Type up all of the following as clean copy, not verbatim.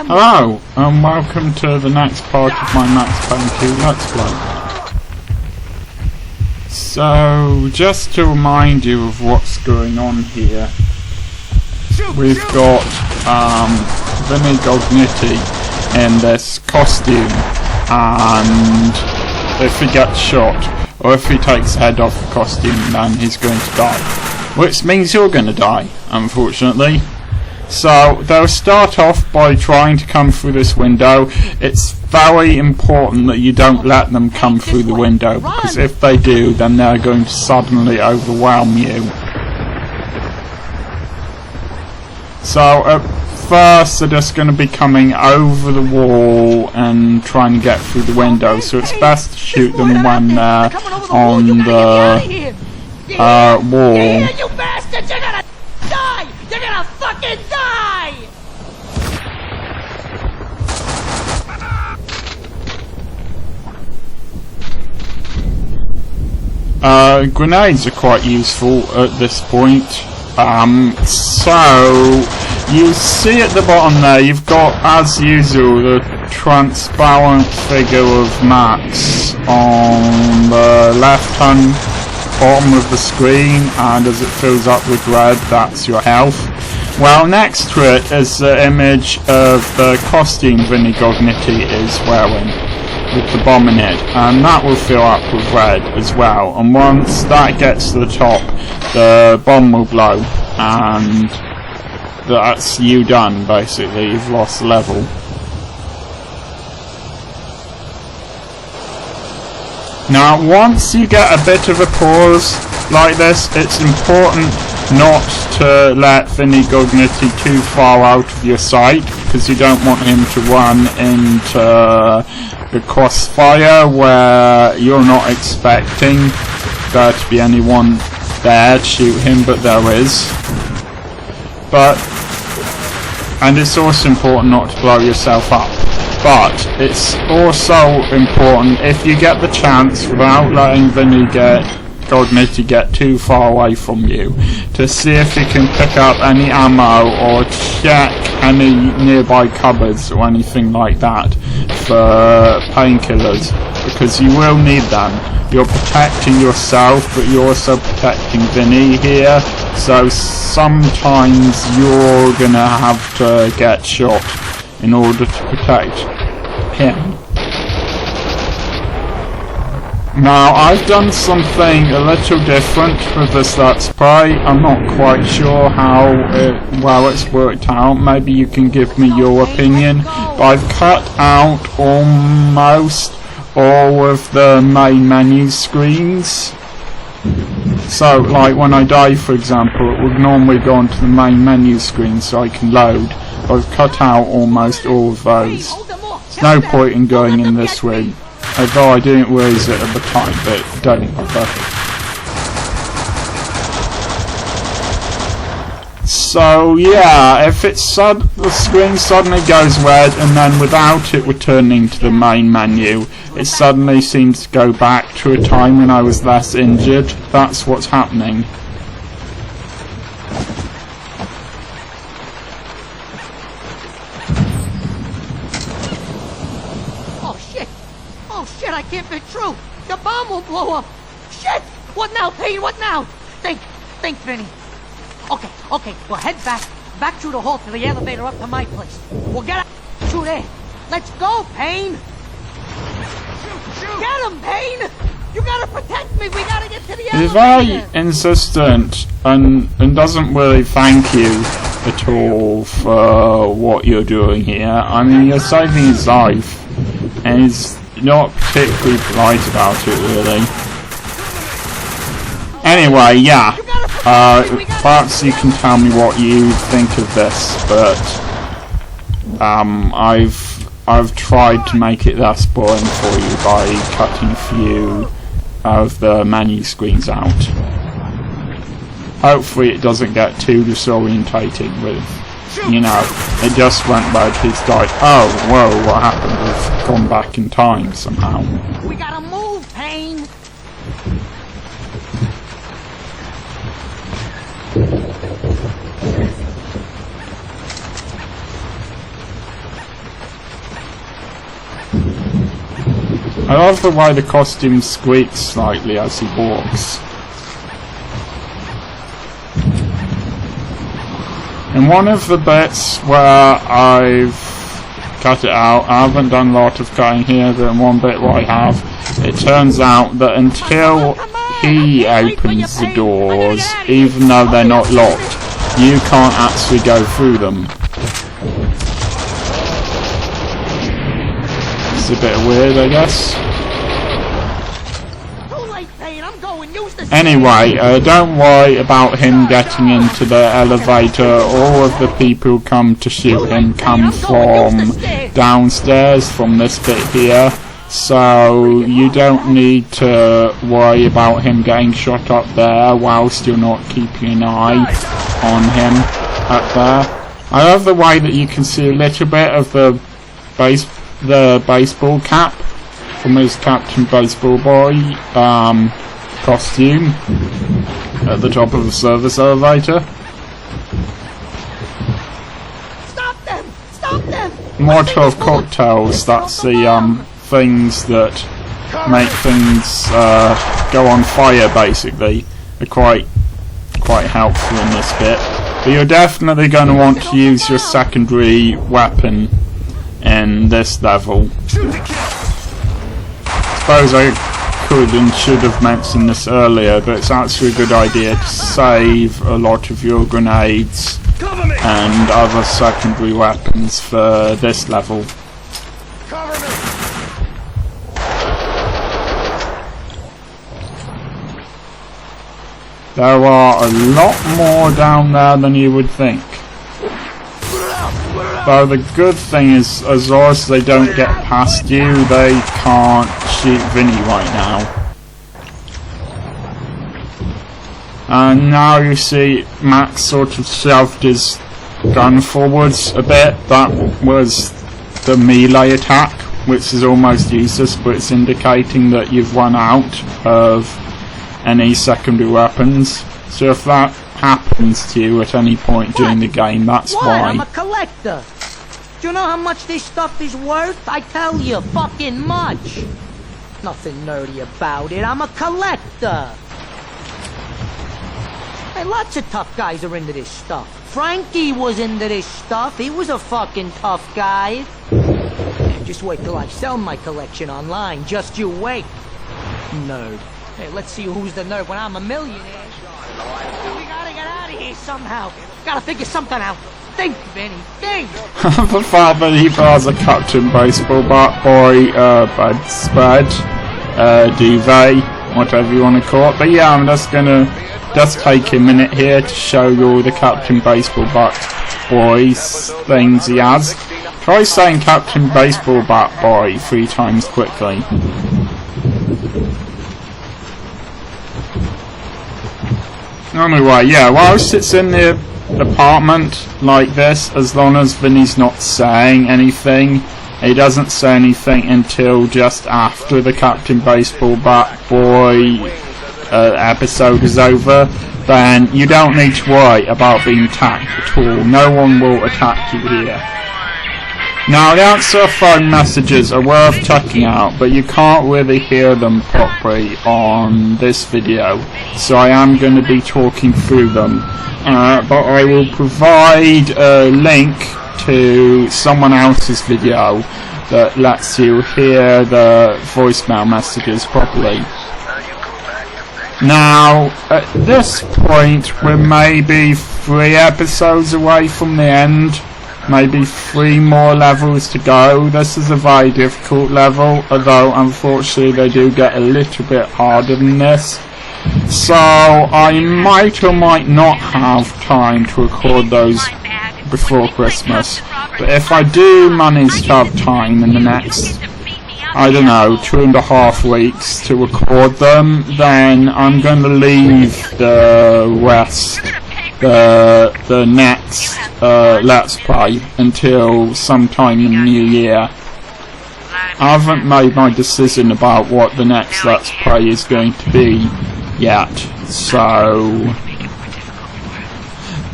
Hello, and welcome to the next part of my Max Payne 2 Let's Play. So, just to remind you of what's going on here, we've got Vinnie in this costume, and if he gets shot, or if he takes the head off the costume, then he's going to die. Which means you're going to die, unfortunately. So they'll start off by trying to come through this window. It's very important that you don't let them come through the window, because if they do, then they're going to suddenly overwhelm you. So at first they're just going to be coming over the wall and trying to get through the window, so it's best to shoot them when they're on the wall. You bastards, you're gonna die! You're gonna fucking die! Grenades are quite useful at this point. So you see at the bottom there, you've got, as usual, the transparent figure of Max on the left-hand bottom of the screen, and as it fills up with red, that's your health. Well, next to it is the image of the costume Vinnie is wearing, with the bomb in it, and that will fill up with red as well, and once that gets to the top, the bomb will blow, and that's you done, basically. You've lost the level. Now, once you get a bit of a pause like this, it's important not to let Vinnie too far out of your sight, because you don't want him to run into the crossfire where you're not expecting there to be anyone there to shoot him, but there is. And it's also important not to blow yourself up. But it's also important, if you get the chance, without letting Vinnie get too far away from you, to see if you can pick up any ammo or check any nearby cupboards or anything like that for painkillers, because you will need them. You're protecting yourself, but you're also protecting Vinnie here, so sometimes you're gonna have to get shot in order to protect him. Now, I've done something a little different with this Let's Play. I'm not quite sure how well it's worked out. Maybe you can give me your opinion. But I've cut out almost all of the main menu screens. So, like when I die, for example, it would normally go onto the main menu screen so I can load. I've cut out almost all of those. There's no point in going in this way, although I didn't realise it at the time, but it don't matter. So yeah, if it's the screen suddenly goes red, and then without it returning to the main menu, it suddenly seems to go back to a time when I was less injured. That's what's happening. Oh shit, I can't be true! The bomb will blow up! Shit! What now, Payne? What now? Think, Vinnie. Okay, we'll head back through the hall to the elevator up to my place. We'll get out through there. Let's go, Payne! Shoot! Get him, Payne! You gotta protect me! We gotta get to the elevator! He's very insistent and doesn't really thank you at all for what you're doing here. I mean, you're saving his life, and he's not particularly polite about it, really. Anyway, yeah, perhaps you can tell me what you think of this, but I've tried to make it less boring for you by cutting a few of the menu screens out. Hopefully it doesn't get too disorientating with, you know, it just went red, he's died. Oh, whoa, what happened? We've gone back in time somehow. We gotta move, Payne! I love the way the costume squeaks slightly as he walks. In one of the bits where I've cut it out, I haven't done a lot of cutting here, but in one bit where I have, it turns out that until he opens the doors, even though they're not locked, you can't actually go through them. It's a bit weird, I guess. Anyway, don't worry about him getting into the elevator. All of the people who come to shoot him come from downstairs, from this bit here. So you don't need to worry about him getting shot up there whilst you're not keeping an eye on him up there. I love the way that you can see a little bit of the baseball cap from his Captain Baseball Boy costume at the top of the service elevator. Stop them! Stop them! Molotov cocktails, that's the things that make things go on fire, basically. They're quite helpful in this bit. But you're definitely going to want to use your secondary weapon in this level. Suppose I could and should have mentioned this earlier, but it's actually a good idea to save a lot of your grenades and other secondary weapons for this level. There are a lot more down there than you would think. Though the good thing is, as long as they don't get past you, they can't shoot Vinnie right now. And now you see Max sort of shoved his gun forwards a bit. That was the melee attack, which is almost useless, but it's indicating that you've run out of any secondary weapons. So if that happens to you at any point during the game, that's why. I'm a collector. Do you know how much this stuff is worth? I tell you, fucking much. Nothing nerdy about it. I'm a collector. Hey, lots of tough guys are into this stuff. Frankie was into this stuff. He was a fucking tough guy. Just wait till I sell my collection online. Just you wait. Nerd. Hey, let's see who's the nerd when I'm a millionaire. We gotta get out of here somehow. Gotta figure something out. Think, Vinny, think! The fact that he has a Captain Baseball Bat Boy bedspread, duvet, whatever you want to call it. But yeah, I'm just gonna take a minute here to show you all the Captain Baseball Bat Boys things he has. Try saying Captain Baseball Bat Boy 3 times quickly. Anyway, yeah, whilst it's in the apartment like this, as long as Vinny's not saying anything, he doesn't say anything until just after the Captain Baseball Bat Boy episode is over, then you don't need to worry about being attacked at all. No one will attack you here. Now, the answer phone messages are worth checking out, but you can't really hear them properly on this video, so I am going to be talking through them. But I will provide a link to someone else's video that lets you hear the voicemail messages properly. Now, at this point, we're maybe 3 episodes away from the end. Maybe 3 more levels to go. This is a very difficult level, although unfortunately they do get a little bit harder than this. So I might or might not have time to record those before Christmas. But if I do manage to have time in the next, I don't know, 2.5 weeks to record them, then I'm going to leave the rest, the next Let's Play until sometime in the new year. I haven't made my decision about what the next Let's Play is going to be yet, so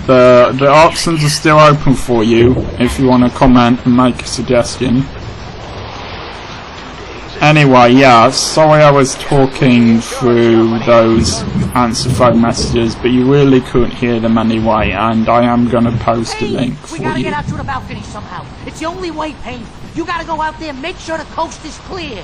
the options are still open for you if you want to comment and make a suggestion. Anyway, yeah, sorry I was talking through those answer phone messages, but you really couldn't hear them anyway, and I am going to post a link for we gotta you. get out to the balcony somehow. It's the only way, Payne. You gotta go out there and make sure the coast is clear.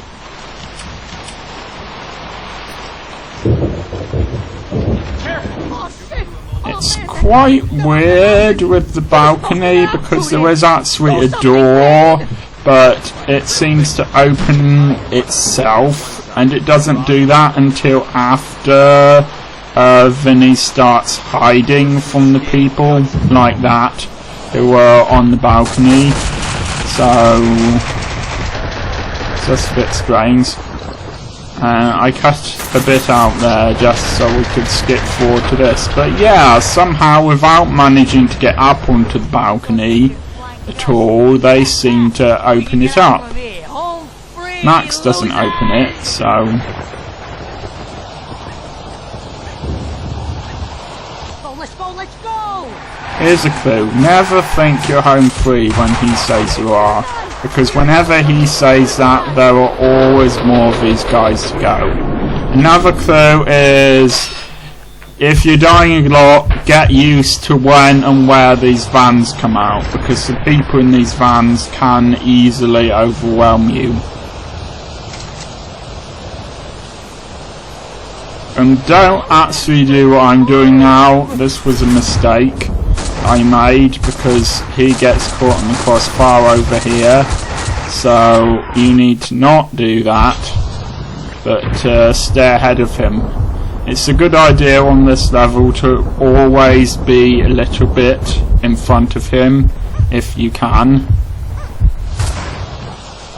Oh, shit. It's quite weird with the balcony because there is actually a door, but it seems to open itself, and it doesn't do that until after Vinnie starts hiding from the people like that who are on the balcony. So it's just a bit strange. I cut a bit out there just so we could skip forward to this. But yeah, somehow without managing to get up onto the balcony at all, they seem to open it up. Max doesn't open it, so... Let's go! Here's a clue. Never think you're home free when he says you are. Because whenever he says that, there are always more of these guys to go. Another clue is, if you're dying a lot, get used to when and where these vans come out, because the people in these vans can easily overwhelm you. And don't actually do what I'm doing now. This was a mistake I made because he gets caught in the crossfire over here, so you need to not do that, but stay ahead of him. It's a good idea on this level to always be a little bit in front of him if you can.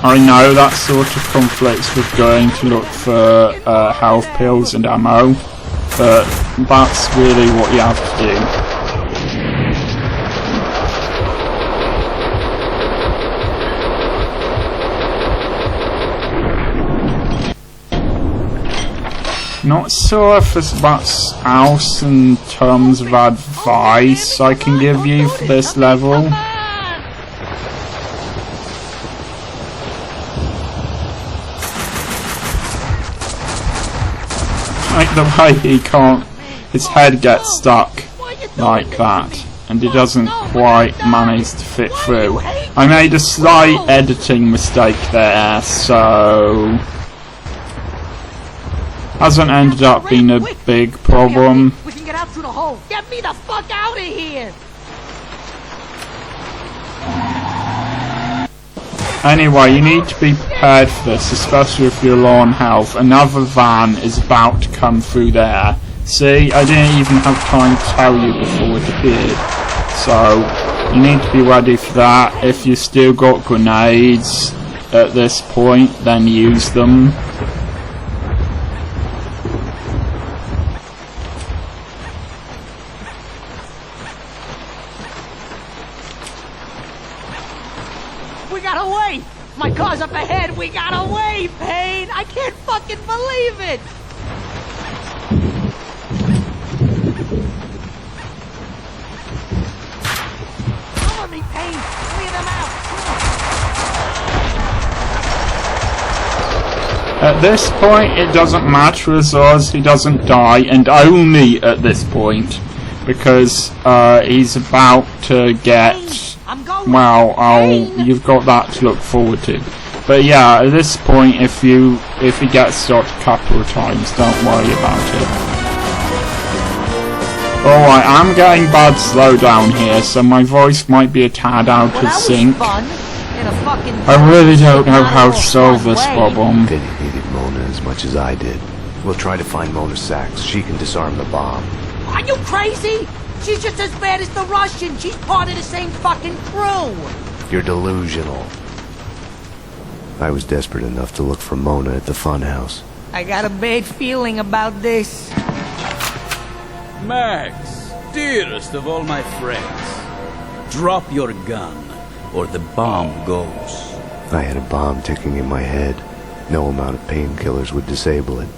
I know that sort of conflicts with going to look for health pills and ammo, but that's really what you have to do. Not sure if there's much else in terms of advice I can give you for this level. Like the way he can't, his head gets stuck like that, and he doesn't quite manage to fit through. I made a slight editing mistake there, so... hasn't ended up being a big problem. We can get out through the hole. Get me the fuck out of here! Anyway, you need to be prepared for this, especially if you're low on health. Another van is about to come through there. See, I didn't even have time to tell you before it appeared. So, you need to be ready for that. If you still got grenades at this point, then use them. We got away! My car's up ahead! We got away, Payne! I can't fucking believe it! Cover me, Payne! Clear them out! At this point, it doesn't matter as long as he doesn't die, and only at this point, because he's about to get... well, you've got that to look forward to. But yeah, at this point, if he gets shot a couple of times, don't worry about it. Alright, I'm getting bad slowdown here, so my voice might be a tad out of sync. I really don't know how to solve this problem. Vinnie needed Mona as much as I did. We'll try to find Mona Sachs. She can disarm the bomb. Are you crazy? She's just as bad as the Russian. She's part of the same fucking crew. You're delusional. I was desperate enough to look for Mona at the funhouse. I got a bad feeling about this. Max, dearest of all my friends, drop your gun, or the bomb goes. I had a bomb ticking in my head. No amount of painkillers would disable it.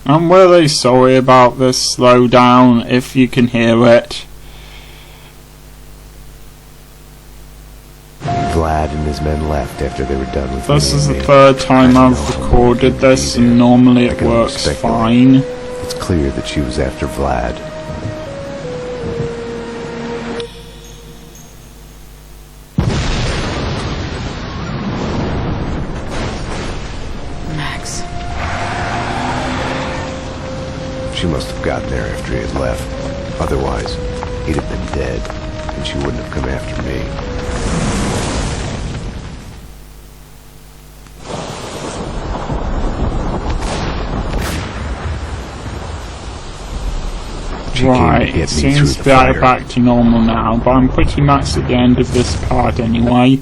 I'm really sorry about this slowdown, if you can hear it. The Vlad and his men left after they were done with This is the Vinnie. third time I don't I've know how recorded long this, they and did. normally I it can only works speculate. fine. It's clear that she was after Vlad. Max. She must have gotten there after he had left. Otherwise, he'd have been dead, and she wouldn't have come after me. She came to Right, get it me seems through to the be fire. back to normal now, but I'm pretty much at the end of this part anyway.